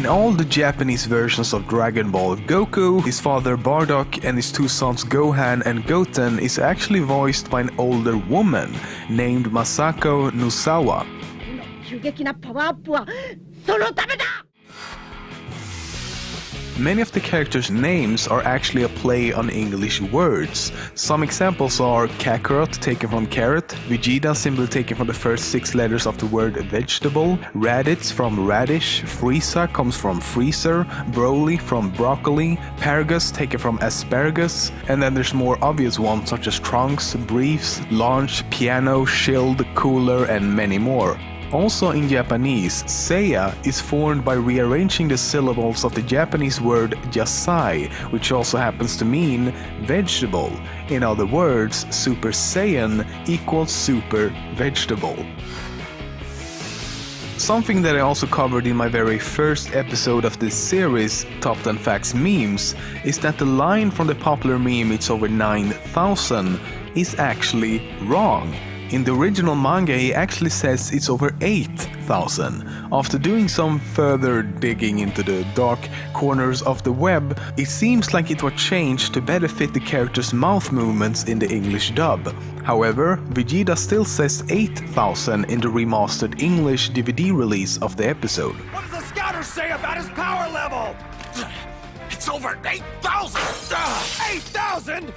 In all the Japanese versions of Dragon Ball, Goku, his father Bardock, and his two sons Gohan and Goten is actually voiced by an older woman named Masako Nozawa. Many of the characters' names are actually a play on English words. Some examples are Kakarot, taken from carrot, Vegeta, simply taken from the first 6 letters of the word vegetable, Raditz from radish, Frieza comes from freezer, Broly from broccoli, Paragus taken from asparagus, and then there's more obvious ones such as Trunks, Briefs, Launch, Piano, Shield, Cooler, and many more. Also in Japanese, Seiya is formed by rearranging the syllables of the Japanese word Yasai, which also happens to mean vegetable. In other words, Super Saiyan equals super vegetable. Something that I also covered in my very first episode of this series, Top 10 Facts Memes, is that the line from the popular meme "It's over 9,000" is actually wrong. In the original manga, he actually says it's over 8,000. After doing some further digging into the dark corners of the web, it seems like it was changed to better fit the character's mouth movements in the English dub. However, Vegeta still says 8,000 in the remastered English DVD release of the episode. What does the scouter say about his power level? It's over 8,000! 8,000?!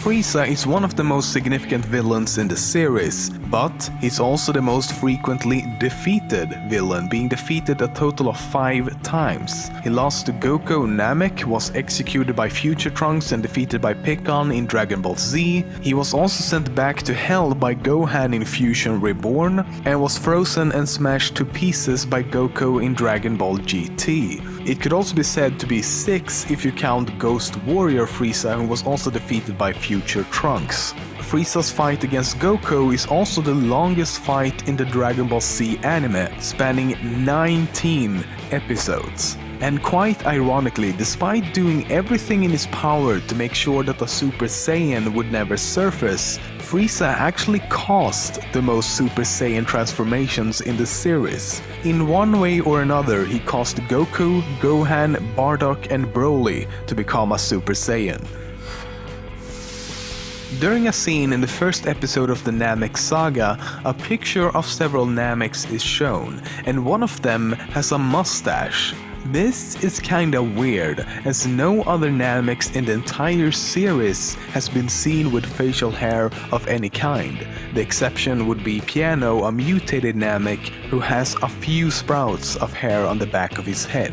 Frieza is one of the most significant villains in the series, but he's also the most frequently defeated villain, being defeated a total of 5 times. He lost to Goku Namek, was executed by Future Trunks and defeated by Pikkon in Dragon Ball Z. He was also sent back to Hell by Gohan in Fusion Reborn, and was frozen and smashed to pieces by Goku in Dragon Ball GT. It could also be said to be 6 if you count Ghost Warrior Frieza, who was also defeated by Future Trunks. Frieza's fight against Goku is also the longest fight in the Dragon Ball Z anime, spanning 19 episodes. And quite ironically, despite doing everything in his power to make sure that a Super Saiyan would never surface, Frieza actually caused the most Super Saiyan transformations in the series. In one way or another, he caused Goku, Gohan, Bardock, and Broly to become a Super Saiyan. During a scene in the first episode of the Namek saga, a picture of several Nameks is shown, and one of them has a mustache. This is kinda weird, as no other Nameks in the entire series has been seen with facial hair of any kind. The exception would be Piano, a mutated Namek who has a few sprouts of hair on the back of his head.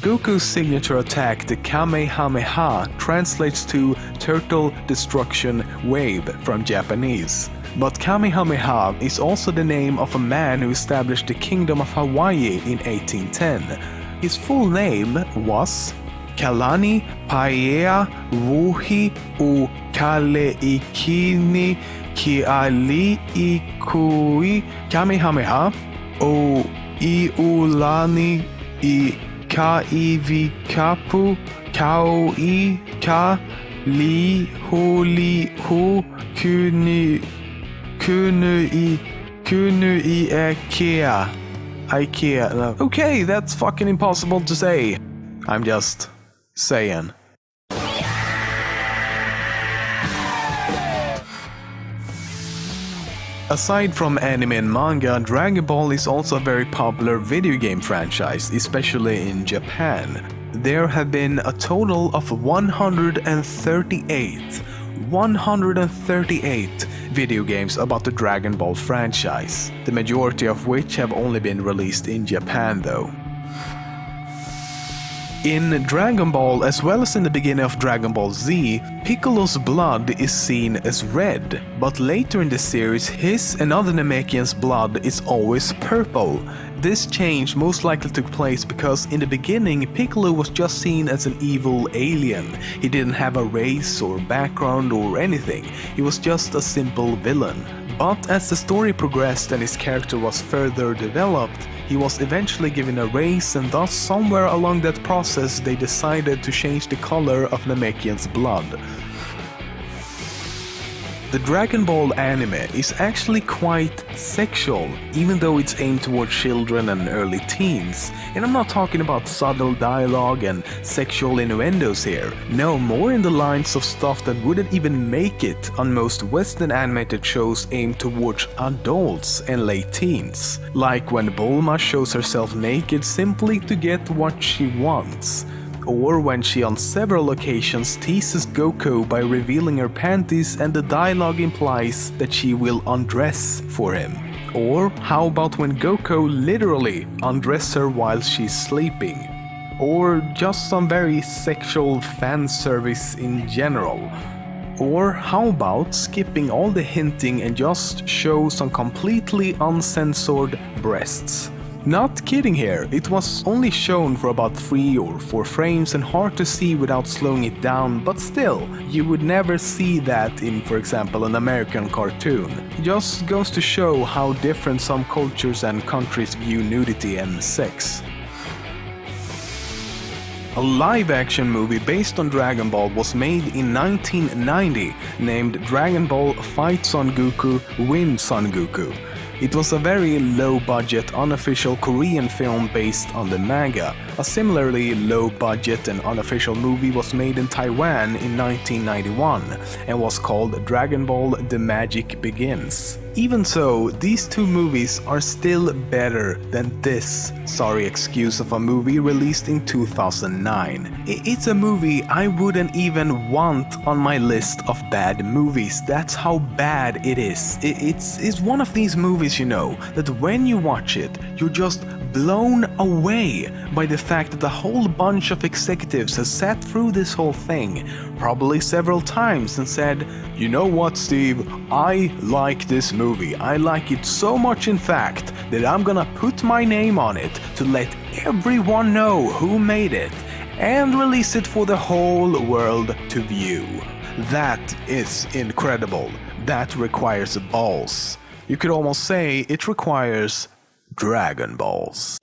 Goku's signature attack, the Kamehameha, translates to Turtle Destruction Wave from Japanese. But Kamehameha is also the name of a man who established the Kingdom of Hawaii in 1810. His full name was Kalani Paea Wuhi U Kaleikini Kiali Ikui Kamehameha O Iulani I Kaivikapu Kaui Ka Li Huli Hu Kunui IKEA. Okay, that's fucking impossible to say. I'm just saying. Aside from anime and manga, Dragon Ball is also a very popular video game franchise, especially in Japan. There have been a total of 138 video games about the Dragon Ball franchise, the majority of which have only been released in Japan though. In Dragon Ball, as well as in the beginning of Dragon Ball Z, Piccolo's blood is seen as red, but later in the series his and other Namekians' blood is always purple. This change most likely took place because in the beginning Piccolo was just seen as an evil alien. He didn't have a race or background or anything, he was just a simple villain. But as the story progressed and his character was further developed, he was eventually given a race, and thus somewhere along that process they decided to change the color of Namekian's blood. The Dragon Ball anime is actually quite sexual, even though it's aimed toward children and early teens. And I'm not talking about subtle dialogue and sexual innuendos here. No, more in the lines of stuff that wouldn't even make it on most Western animated shows aimed towards adults and late teens. Like when Bulma shows herself naked simply to get what she wants. Or when she on several occasions teases Goku by revealing her panties and the dialogue implies that she will undress for him. Or how about when Goku literally undresses her while she's sleeping? Or just some very sexual fan service in general. Or how about skipping all the hinting and just show some completely uncensored breasts? Not kidding here, it was only shown for about 3 or 4 frames and hard to see without slowing it down, but still, you would never see that in, for example, an American cartoon. It just goes to show how different some cultures and countries view nudity and sex. A live-action movie based on Dragon Ball was made in 1990, named Dragon Ball Fight Son Goku, Win Son Goku. It was a very low-budget, unofficial Korean film based on the manga. A similarly low-budget and unofficial movie was made in Taiwan in 1991 and was called Dragon Ball The Magic Begins. Even so, these two movies are still better than this sorry excuse of a movie released in 2009. It's a movie I wouldn't even want on my list of bad movies. That's how bad it is. It's one of these movies, you know, that when you watch it, you're just blown away by the fact that a whole bunch of executives has sat through this whole thing, probably several times, and said, you know what, Steve, I like this movie. I like it so much, in fact, that I'm gonna put my name on it to let everyone know who made it and release it for the whole world to view. That is incredible. That requires balls. You could almost say it requires Dragon Balls.